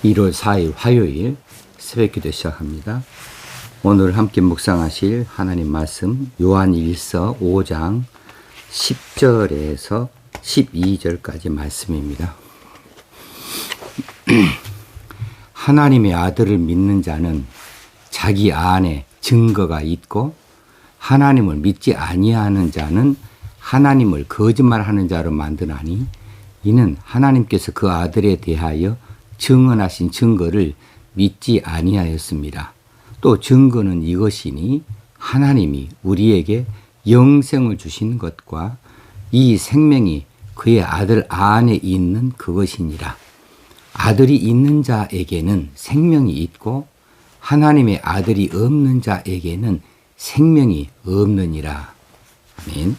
1월 4일 화요일 새벽기도 시작합니다. 오늘 함께 묵상하실 하나님 말씀 요한일서 5장 10절에서 12절까지 말씀입니다. 하나님의 아들을 믿는 자는 자기 안에 증거가 있고 하나님을 믿지 아니하는 자는 하나님을 거짓말하는 자로 만드나니 이는 하나님께서 그 아들에 대하여 증언하신 증거를 믿지 아니하였습니다. 또 증거는 이것이니 하나님이 우리에게 영생을 주신 것과 이 생명이 그의 아들 안에 있는 그것이니라. 아들이 있는 자에게는 생명이 있고 하나님의 아들이 없는 자에게는 생명이 없느니라. 아멘.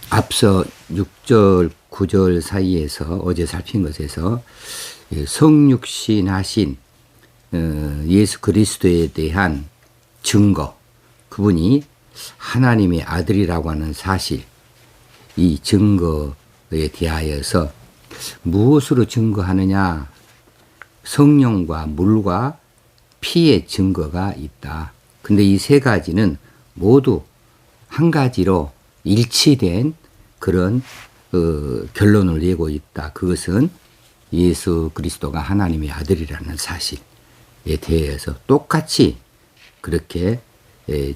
앞서 6절, 9절 사이에서 어제 살핀 것에서 성육신 하신 예수 그리스도에 대한 증거, 그분이 하나님의 아들이라고 하는 사실, 이 증거에 대하여서 무엇으로 증거하느냐? 성령과 물과 피의 증거가 있다. 근데 이 세 가지는 모두 한 가지로 일치된 그런 결론을 내고 있다. 그것은 예수 그리스도가 하나님의 아들이라는 사실에 대해서 똑같이 그렇게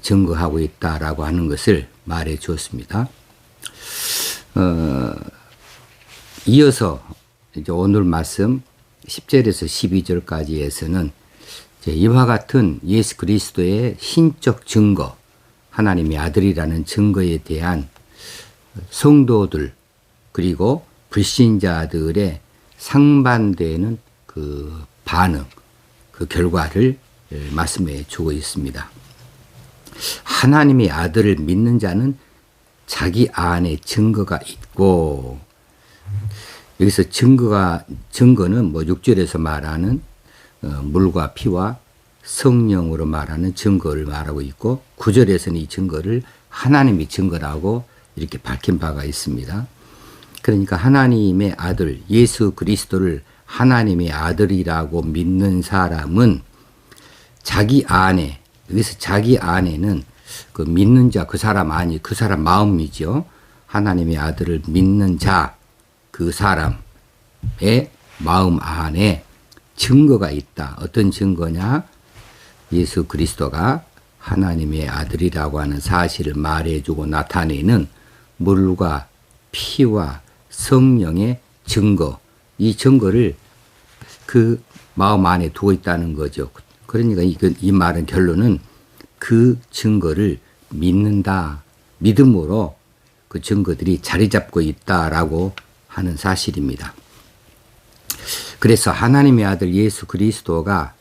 증거하고 있다라고 하는 것을 말해 주었습니다. 이어서 이제 오늘 말씀 10절에서 12절까지에서는 이와 같은 예수 그리스도의 신적 증거, 하나님의 아들이라는 증거에 대한 성도들 그리고 불신자들의 상반되는 그 반응, 그 결과를 말씀해 주고 있습니다. 하나님의 아들을 믿는 자는 자기 안에 증거가 있고, 여기서 증거는 뭐 6절에서 말하는 물과 피와 성령으로 말하는 증거를 말하고 있고, 9절에서는 이 증거를 하나님이 증거라고 이렇게 밝힌 바가 있습니다. 그러니까 하나님의 아들 예수 그리스도를 하나님의 아들이라고 믿는 사람은 자기 안에, 여기서 자기 안에는 그 믿는 자, 그 사람 아니, 그 사람 마음이죠. 하나님의 아들을 믿는 자, 그 사람의 마음 안에 증거가 있다. 어떤 증거냐? 예수 그리스도가 하나님의 아들이라고 하는 사실을 말해주고 나타내는 물과 피와 성령의 증거, 이 증거를 그 마음 안에 두고 있다는 거죠. 그러니까 이 말은 결론은 그 증거를 믿는다. 믿음으로 그 증거들이 자리 잡고 있다라고 하는 사실입니다. 그래서 하나님의 아들 예수 그리스도가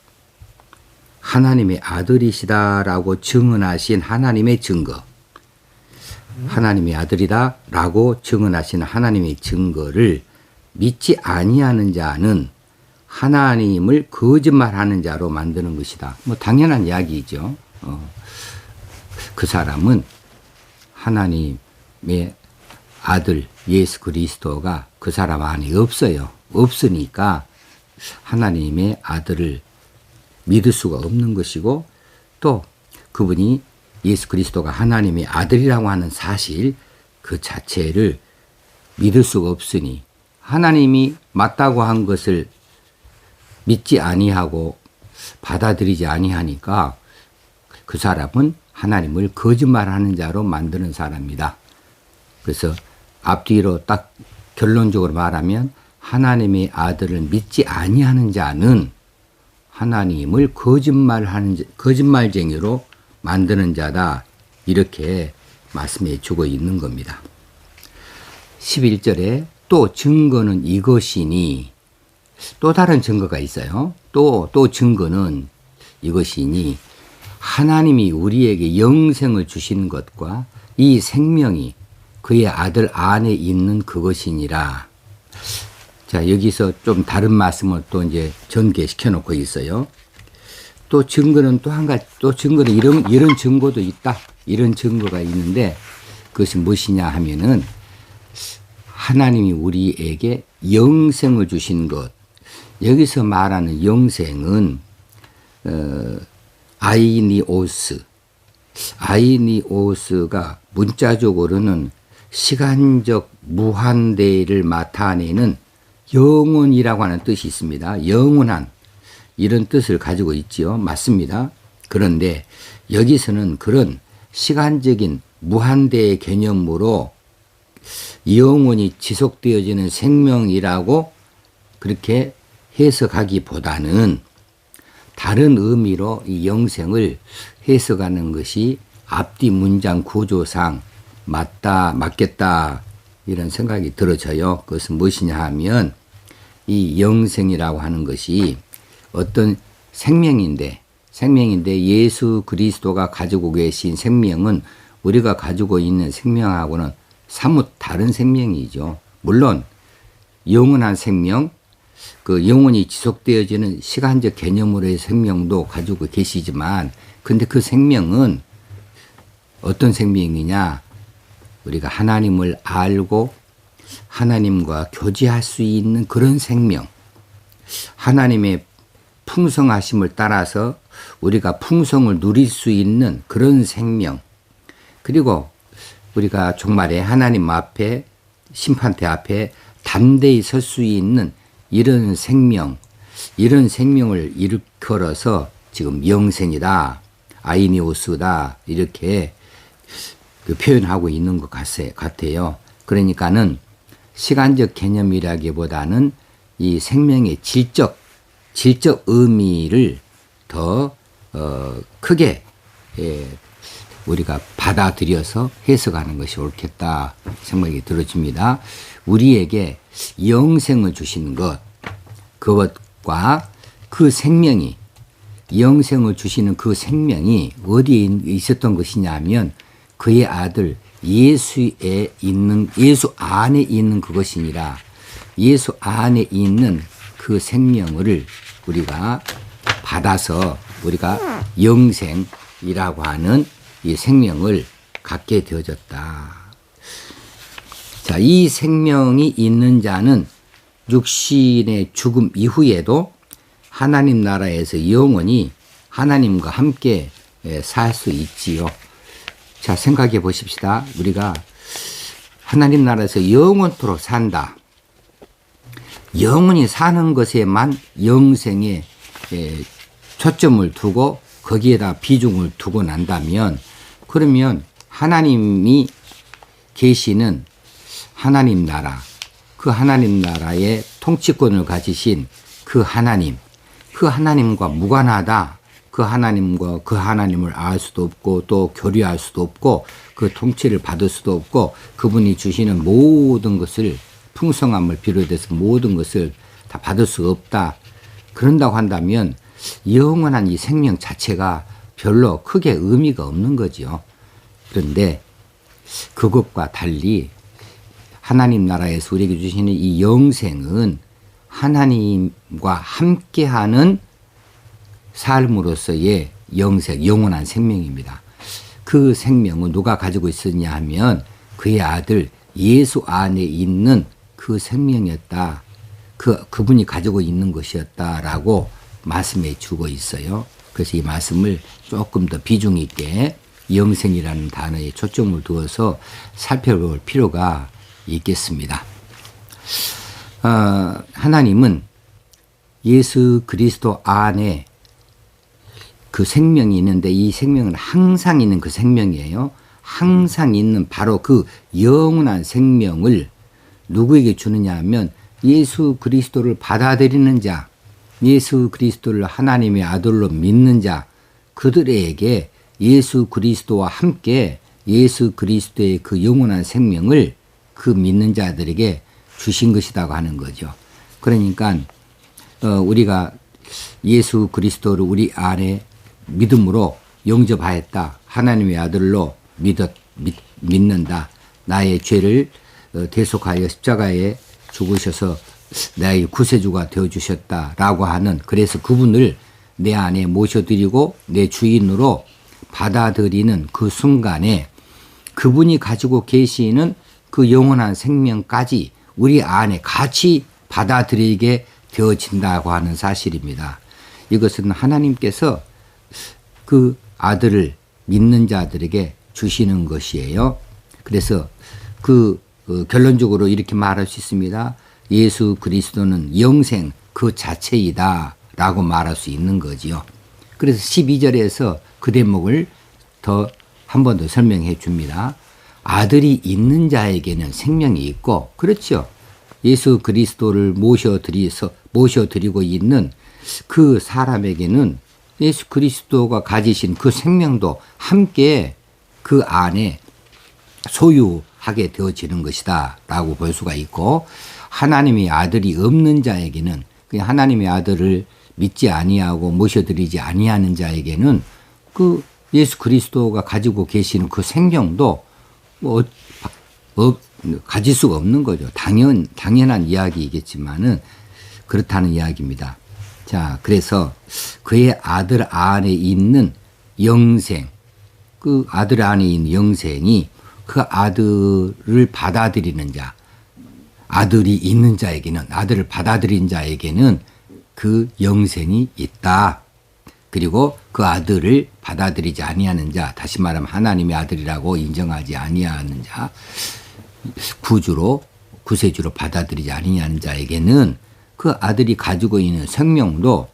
하나님의 아들이시다라고 증언하신 하나님의 증거, 하나님의 아들이다라고 증언하신 하나님의 증거를 믿지 아니하는 자는 하나님을 거짓말하는 자로 만드는 것이다. 뭐 당연한 이야기죠. 그 사람은 하나님의 아들 예수 그리스도가 그 사람 안에 없어요. 없으니까 하나님의 아들을 믿을 수가 없는 것이고, 또 그분이 예수 그리스도가 하나님의 아들이라고 하는 사실 그 자체를 믿을 수가 없으니, 하나님이 맞다고 한 것을 믿지 아니하고 받아들이지 아니하니까 그 사람은 하나님을 거짓말하는 자로 만드는 사람이다. 그래서 앞뒤로 딱 결론적으로 말하면 하나님의 아들을 믿지 아니하는 자는 하나님을 거짓말쟁이로 만드는 자다. 이렇게 말씀해 주고 있는 겁니다. 11절에 또 증거는 이것이니, 또 다른 증거가 있어요. 또 증거는 이것이니 하나님이 우리에게 영생을 주신 것과 이 생명이 그의 아들 안에 있는 그것이니라. 자, 여기서 좀 다른 말씀을 또 이제 전개시켜 놓고 있어요. 또 증거는 또 한 가지, 또 증거는 이런 증거도 있다. 이런 증거가 있는데 그것이 무엇이냐 하면은 하나님이 우리에게 영생을 주신 것, 여기서 말하는 영생은 아이니오스가 문자적으로는 시간적 무한대를 나타내는 영원이라고 하는 뜻이 있습니다. 영원한 이런 뜻을 가지고 있지요. 맞습니다. 그런데 여기서는 그런 시간적인 무한대의 개념으로 영원히 지속되어지는 생명이라고 그렇게 해석하기보다는 다른 의미로 이 영생을 해석하는 것이 앞뒤 문장 구조상 맞겠다 이런 생각이 들어져요. 그것은 무엇이냐 하면 이 영생이라고 하는 것이 어떤 생명인데 예수 그리스도가 가지고 계신 생명은 우리가 가지고 있는 생명하고는 사뭇 다른 생명이죠. 물론 영원한 생명, 그 영원히 지속되어지는 시간적 개념으로의 생명도 가지고 계시지만 근데 그 생명은 어떤 생명이냐? 우리가 하나님을 알고 하나님과 교제할 수 있는 그런 생명, 하나님의 풍성하심을 따라서 우리가 풍성을 누릴 수 있는 그런 생명, 그리고 우리가 종말에 하나님 앞에 심판대 앞에 담대히 설 수 있는 이런 생명, 이런 생명을 일컬어서 지금 영생이다, 아이니오스다 이렇게 표현하고 있는 것 같아요. 그러니까는 시간적 개념이라기보다는 이 생명의 질적 의미를 더 크게 우리가 받아들여서 해석하는 것이 옳겠다 생각이 들어집니다. 우리에게 영생을 주시는 그것과 그 생명이, 영생을 주시는 그 생명이 어디에 있었던 것이냐 하면 그의 아들 예수 안에 있는 그것이니라. 예수 안에 있는 그 생명을 우리가 받아서 우리가 영생이라고 하는 이 생명을 갖게 되어졌다. 자, 이 생명이 있는 자는 육신의 죽음 이후에도 하나님 나라에서 영원히 하나님과 함께 살 수 있지요. 자, 생각해 보십시다. 우리가 하나님 나라에서 영원토록 산다. 영원히 사는 것에만 영생에 초점을 두고 거기에다 비중을 두고 난다면 그러면 하나님이 계시는 하나님 나라, 그 하나님 나라의 통치권을 가지신 그 하나님과 무관하다. 그 하나님을 알 수도 없고 또 교류할 수도 없고 그 통치를 받을 수도 없고 그분이 주시는 모든 것을 풍성함을 비롯해서 모든 것을 다 받을 수 없다. 그런다고 한다면 영원한 이 생명 자체가 별로 크게 의미가 없는 거죠. 그런데 그것과 달리 하나님 나라에서 우리에게 주시는 이 영생은 하나님과 함께하는 삶으로서의 영원한 생명입니다. 그 생명은 누가 가지고 있었냐 하면 그의 아들 예수 안에 있는 그 생명이었다. 그분이 가지고 있는 것이었다라고 말씀해 주고 있어요. 그래서 이 말씀을 조금 더 비중 있게 영생이라는 단어에 초점을 두어서 살펴볼 필요가 있겠습니다. 하나님은 예수 그리스도 안에 그 생명이 있는데 이 생명은 항상 있는 그 생명이에요. 항상 있는 바로 그 영원한 생명을 누구에게 주느냐 하면 예수 그리스도를 받아들이는 자, 예수 그리스도를 하나님의 아들로 믿는 자, 그들에게 예수 그리스도와 함께 예수 그리스도의 그 영원한 생명을 그 믿는 자들에게 주신 것이라고 하는 거죠. 그러니까 우리가 예수 그리스도를 우리 안에 믿음으로 영접하였다. 하나님의 아들로 믿는다. 나의 죄를 대속하여 십자가에 죽으셔서 나의 구세주가 되어주셨다라고 하는, 그래서 그분을 내 안에 모셔드리고 내 주인으로 받아들이는 그 순간에 그분이 가지고 계시는 그 영원한 생명까지 우리 안에 같이 받아들이게 되어진다고 하는 사실입니다. 이것은 하나님께서 그 아들을 믿는 자들에게 주시는 것이에요. 그래서 결론적으로 이렇게 말할 수 있습니다. 예수 그리스도는 영생 그 자체이다 라고 말할 수 있는 거지요. 그래서 12절에서 그 대목을 더 한 번 더 설명해 줍니다. 아들이 있는 자에게는 생명이 있고, 그렇죠. 예수 그리스도를 모셔드리고 있는 그 사람에게는 예수 그리스도가 가지신 그 생명도 함께 그 안에 소유하게 되어지는 것이다 라고 볼 수가 있고, 하나님의 아들이 없는 자에게는, 그냥 하나님의 아들을 믿지 아니하고 모셔드리지 아니하는 자에게는 그 예수 그리스도가 가지고 계시는 그 생명도 가질 수가 없는 거죠. 당연한 이야기이겠지만은 그렇다는 이야기입니다. 자, 그래서 그의 아들 안에 있는 영생, 그 아들 안에 있는 영생이 그 아들을 받아들이는 자, 아들이 있는 자에게는, 아들을 받아들인 자에게는 그 영생이 있다. 그리고 그 아들을 받아들이지 아니하는 자, 다시 말하면 하나님의 아들이라고 인정하지 아니하는 자, 구세주로 받아들이지 아니하는 자에게는 그 아들이 가지고 있는 생명도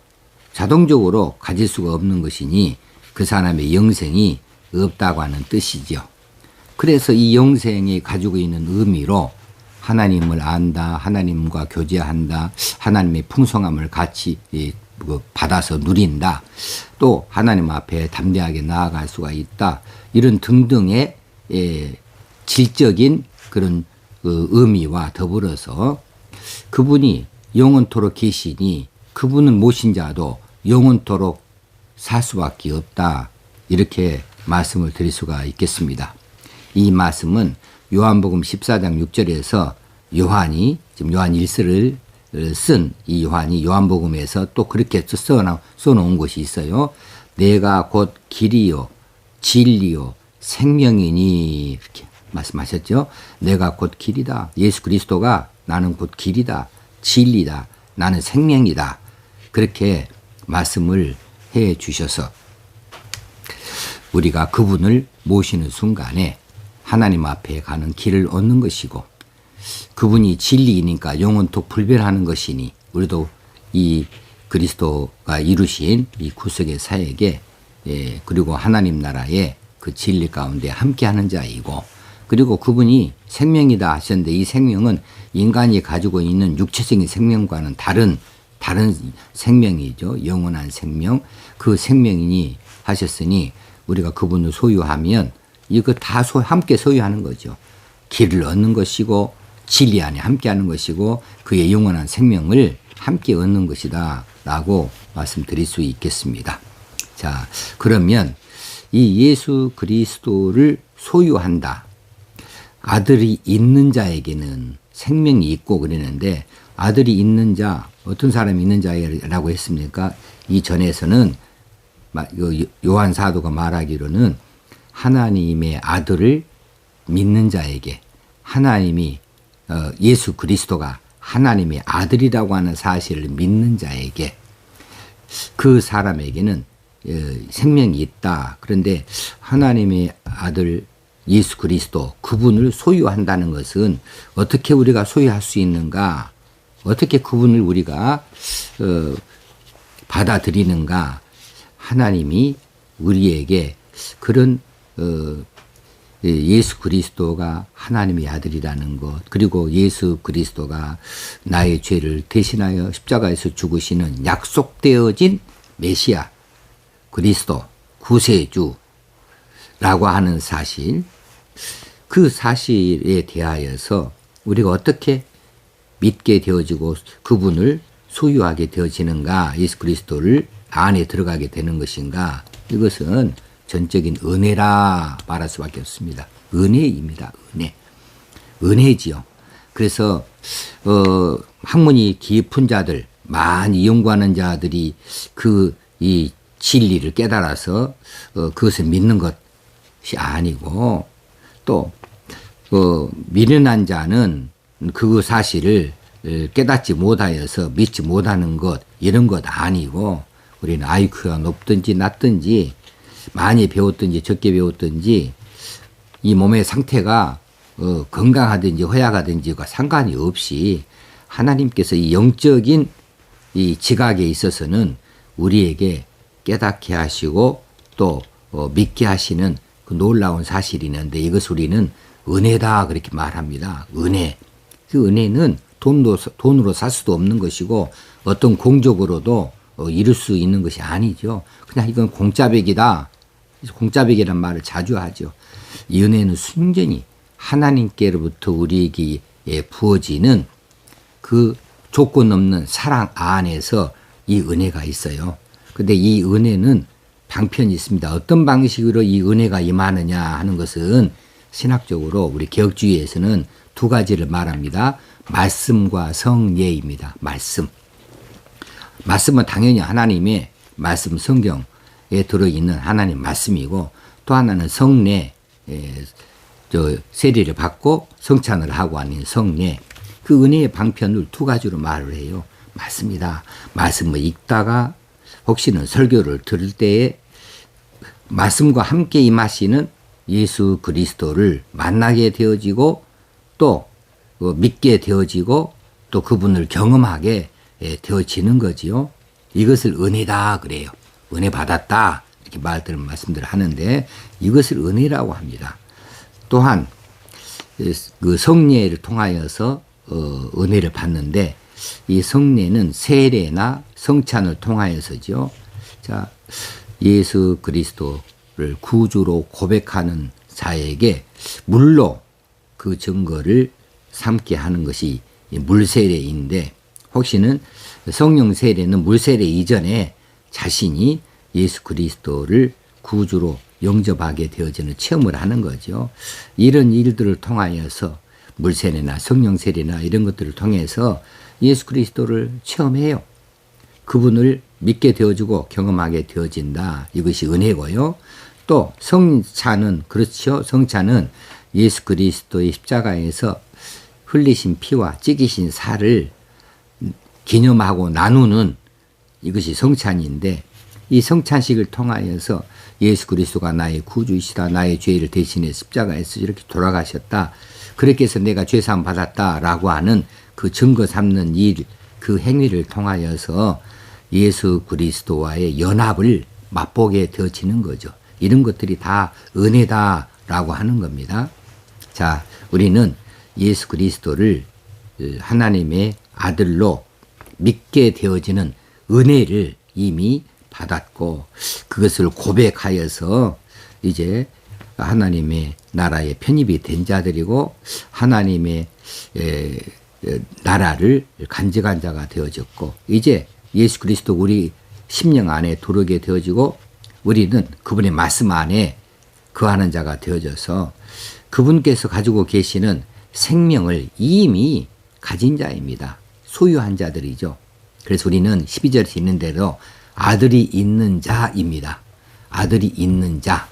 자동적으로 가질 수가 없는 것이니 그 사람의 영생이 없다고 하는 뜻이죠. 그래서 이 영생이 가지고 있는 의미로 하나님을 안다, 하나님과 교제한다, 하나님의 풍성함을 같이 받아서 누린다, 또 하나님 앞에 담대하게 나아갈 수가 있다, 이런 등등의 질적인 그런 의미와 더불어서 그분이 영원토록 계시니 그분은 모신 자도 영원토록 살 수밖에 없다, 이렇게 말씀을 드릴 수가 있겠습니다. 이 말씀은 요한복음 14장 6절에서 요한이, 지금 요한 1서를 쓴 이 요한이 요한복음에서 또 그렇게 써놓은 것이 있어요. 내가 곧 길이요 진리요 생명이니, 이렇게 말씀하셨죠. 내가 곧 길이다. 예수 그리스도가 나는 곧 길이다, 진리다, 나는 생명이다, 그렇게 말씀을 해 주셔서 우리가 그분을 모시는 순간에 하나님 앞에 가는 길을 얻는 것이고, 그분이 진리이니까 영원토록 불변하는 것이니 우리도 이 그리스도가 이루신 이 구속의 사역에, 그리고 하나님 나라의 그 진리 가운데 함께하는 자이고, 그리고 그분이 생명이다 하셨는데 이 생명은 인간이 가지고 있는 육체적인 생명과는 다른 생명이죠. 영원한 생명, 그 생명이니 하셨으니 우리가 그분을 소유하면 이거 다 함께 소유하는 거죠. 길을 얻는 것이고 진리 안에 함께하는 것이고 그의 영원한 생명을 함께 얻는 것이다 라고 말씀드릴 수 있겠습니다. 자, 그러면 이 예수 그리스도를 소유한다, 아들이 있는 자에게는 생명이 있고 그러는데, 아들이 있는 자, 어떤 사람이 있는 자라고 했습니까? 이 전에서는 요한 사도가 말하기로는 하나님의 아들을 믿는 자에게, 하나님이 예수 그리스도가 하나님의 아들이라고 하는 사실을 믿는 자에게, 그 사람에게는 생명이 있다. 그런데 하나님의 아들 예수 그리스도, 그분을 소유한다는 것은 어떻게 우리가 소유할 수 있는가, 어떻게 그분을 우리가 받아들이는가, 하나님이 우리에게 그런 예수 그리스도가 하나님의 아들이라는 것, 그리고 예수 그리스도가 나의 죄를 대신하여 십자가에서 죽으시는 약속되어진 메시아 그리스도 구세주라고 하는 사실, 그 사실에 대하여서 우리가 어떻게 믿게 되어지고 그분을 소유하게 되어지는가, 예수 그리스도를 안에 들어가게 되는 것인가, 이것은 전적인 은혜라 말할 수밖에 없습니다. 은혜입니다. 은혜지요. 그래서 학문이 깊은 자들, 많이 연구하는 자들이 이 진리를 깨달아서 그것을 믿는 것이 아니고, 또 미련한 자는 그 사실을 깨닫지 못하여서 믿지 못하는 것 이런 것 아니고 우리는 IQ가 높든지 낮든지 많이 배웠든지 적게 배웠든지 이 몸의 상태가 건강하든지 허약하든지가 상관이 없이 하나님께서 이 영적인 이 지각에 있어서는 우리에게 깨닫게 하시고 또 믿게 하시는 그 놀라운 사실이 있는데 이것을 우리는 은혜다 그렇게 말합니다. 은혜. 그 은혜는 돈으로 살 수도 없는 것이고 어떤 공적으로도 이룰 수 있는 것이 아니죠. 그냥 이건 공짜백이다. 공짜백이란 말을 자주 하죠. 이 은혜는 순전히 하나님께로부터 우리에게 부어지는 그 조건 없는 사랑 안에서 이 은혜가 있어요. 근데 이 은혜는 방편이 있습니다. 어떤 방식으로 이 은혜가 임하느냐 하는 것은 신학적으로 우리 개혁주의에서는 두 가지를 말합니다. 말씀과 성례입니다. 말씀은 당연히 하나님의 말씀 성경에 들어있는 하나님 말씀이고 또 하나는 성례, 세례를 받고 성찬을 하고 하는 성례. 그 은혜의 방편을 두 가지로 말을 해요. 말씀이다. 말씀을 읽다가 혹시는 설교를 들을 때에 말씀과 함께 임하시는 예수 그리스도를 만나게 되어지고 또 믿게 되어지고 또 그분을 경험하게 되어지는 거지요. 이것을 은혜다 그래요. 은혜 받았다 이렇게 말씀들을 하는데 이것을 은혜라고 합니다. 또한 그 성례를 통하여서 은혜를 받는데 이 성례는 세례나 성찬을 통하여서죠. 자, 예수 그리스도를 구주로 고백하는 자에게 물로 그 증거를 삼게 하는 것이 물세례인데 혹시는 성령 세례는 물세례 이전에 자신이 예수 그리스도를 구주로 영접하게 되어지는 체험을 하는 거죠. 이런 일들을 통하여서 물세례나 성령 세례나 이런 것들을 통해서 예수 그리스도를 체험해요. 그분을 믿게 되어지고 경험하게 되어진다. 이것이 은혜고요. 또 성찬은 그렇죠. 성찬은 예수 그리스도의 십자가에서 흘리신 피와 찢기신 살을 기념하고 나누는 이것이 성찬인데 이 성찬식을 통하여서 예수 그리스도가 나의 구주이시다. 나의 죄를 대신해 십자가에서 이렇게 돌아가셨다. 그렇게 해서 내가 죄사함 받았다라고 하는 그 증거 삼는 일, 그 행위를 통하여서 예수 그리스도와의 연합을 맛보게 되어지는 거죠. 이런 것들이 다 은혜다라고 하는 겁니다. 자, 우리는 예수 그리스도를 하나님의 아들로 믿게 되어지는 은혜를 이미 받았고 그것을 고백하여서 이제 하나님의 나라에 편입이 된 자들이고 하나님의 나라를 간직한 자가 되어졌고 이제 예수 그리스도 우리 심령 안에 들어오게 되어지고 우리는 그분의 말씀 안에 거하는 자가 되어져서 그분께서 가지고 계시는 생명을 이미 가진 자입니다. 소유한 자들이죠. 그래서 우리는 12절에 있는 대로 아들이 있는 자입니다. 아들이 있는 자.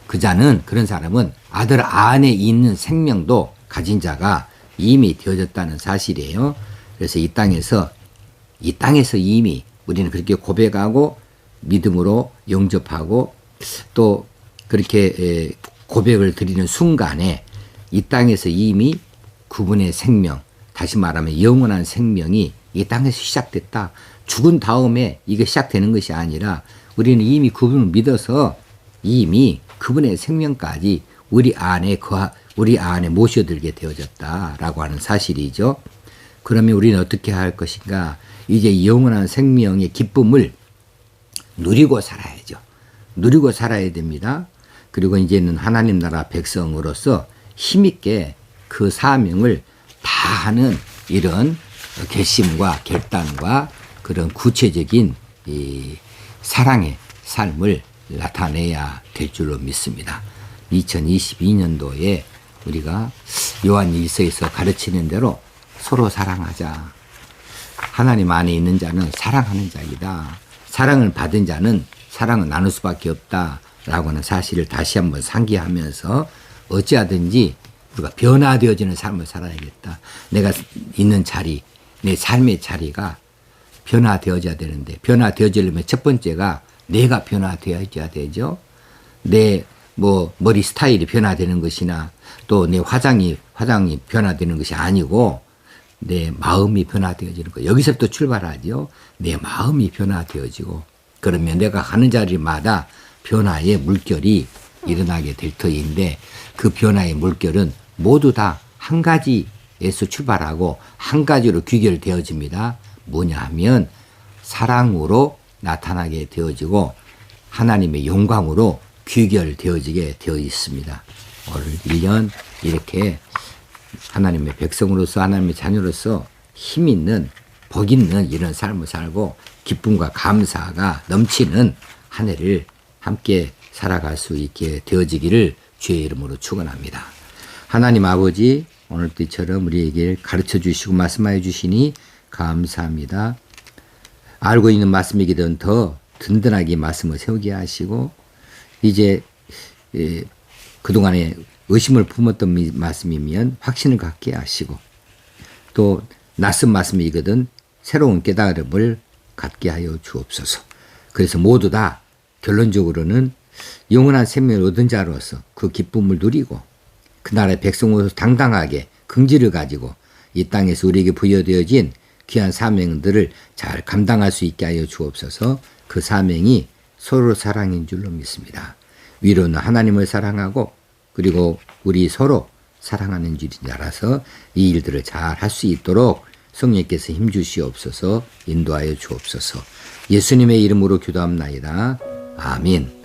그 자는 그런 사람은 아들 안에 있는 생명도 가진 자가 이미 되어졌다는 사실이에요. 그래서 이 땅에서 이미 우리는 그렇게 고백하고 믿음으로 영접하고 또 그렇게 고백을 드리는 순간에 이 땅에서 이미 그분의 생명, 다시 말하면 영원한 생명이 이 땅에서 시작됐다. 죽은 다음에 이게 시작되는 것이 아니라 우리는 이미 그분을 믿어서 이미 그분의 생명까지 우리 안에 모셔들게 되어졌다라고 하는 사실이죠. 그러면 우리는 어떻게 할 것인가? 이제 영원한 생명의 기쁨을 누리고 살아야죠. 누리고 살아야 됩니다. 그리고 이제는 하나님 나라 백성으로서 힘있게 그 사명을 다하는 이런 결심과 결단과 그런 구체적인 이 사랑의 삶을 나타내야 될 줄로 믿습니다. 2022년도에 우리가 요한 1서에서 가르치는 대로 서로 사랑하자. 하나님 안에 있는 자는 사랑하는 자이다. 사랑을 받은 자는 사랑을 나눌 수밖에 없다라고 하는 사실을 다시 한번 상기하면서 어찌하든지 우리가 변화되어지는 삶을 살아야겠다. 내가 있는 자리, 내 삶의 자리가 변화되어져야 되는데, 변화되어지려면 첫 번째가 내가 변화되어져야 되죠. 내 머리 스타일이 변화되는 것이나 또 내 화장이 변화되는 것이 아니고 내 마음이 변화되어지는 거. 여기서부터 출발하죠. 내 마음이 변화되어지고, 그러면 내가 가는 자리마다 변화의 물결이 일어나게 될 터인데, 그 변화의 물결은 모두 다 한 가지에서 출발하고 한 가지로 귀결되어집니다. 뭐냐 하면 사랑으로 나타나게 되어지고 하나님의 영광으로 귀결되어지게 되어 있습니다. 오늘 1년 이렇게 하나님의 백성으로서, 하나님의 자녀로서 힘 있는, 복 있는 이런 삶을 살고 기쁨과 감사가 넘치는 한 해를 함께 살아갈 수 있게 되어지기를 주의 이름으로 축원합니다. 하나님 아버지, 오늘도 이처럼 우리에게 가르쳐 주시고 말씀하여 주시니 감사합니다. 알고 있는 말씀이기든 더 든든하게 말씀을 세우게 하시고, 이제 그동안에 의심을 품었던 말씀이면 확신을 갖게 하시고, 또 낯선 말씀이거든 새로운 깨달음을 갖게 하여 주옵소서. 그래서 모두 다 결론적으로는 영원한 생명을 얻은 자로서 그 기쁨을 누리고 그 나라의 백성으로서 당당하게 긍지를 가지고 이 땅에서 우리에게 부여되어진 귀한 사명들을 잘 감당할 수 있게 하여 주옵소서. 그 사명이 서로 사랑인 줄로 믿습니다. 위로는 하나님을 사랑하고 그리고 우리 서로 사랑하는 줄인 줄 알아서 이 일들을 잘 할 수 있도록 성령께서 힘주시옵소서. 인도하여 주옵소서. 예수님의 이름으로 기도합나이다. 아멘.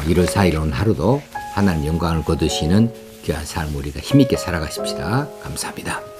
1월 4일 오늘 하루도 하나님 영광을 거두시는 귀한 삶 우리가 힘있게 살아가십시다. 감사합니다.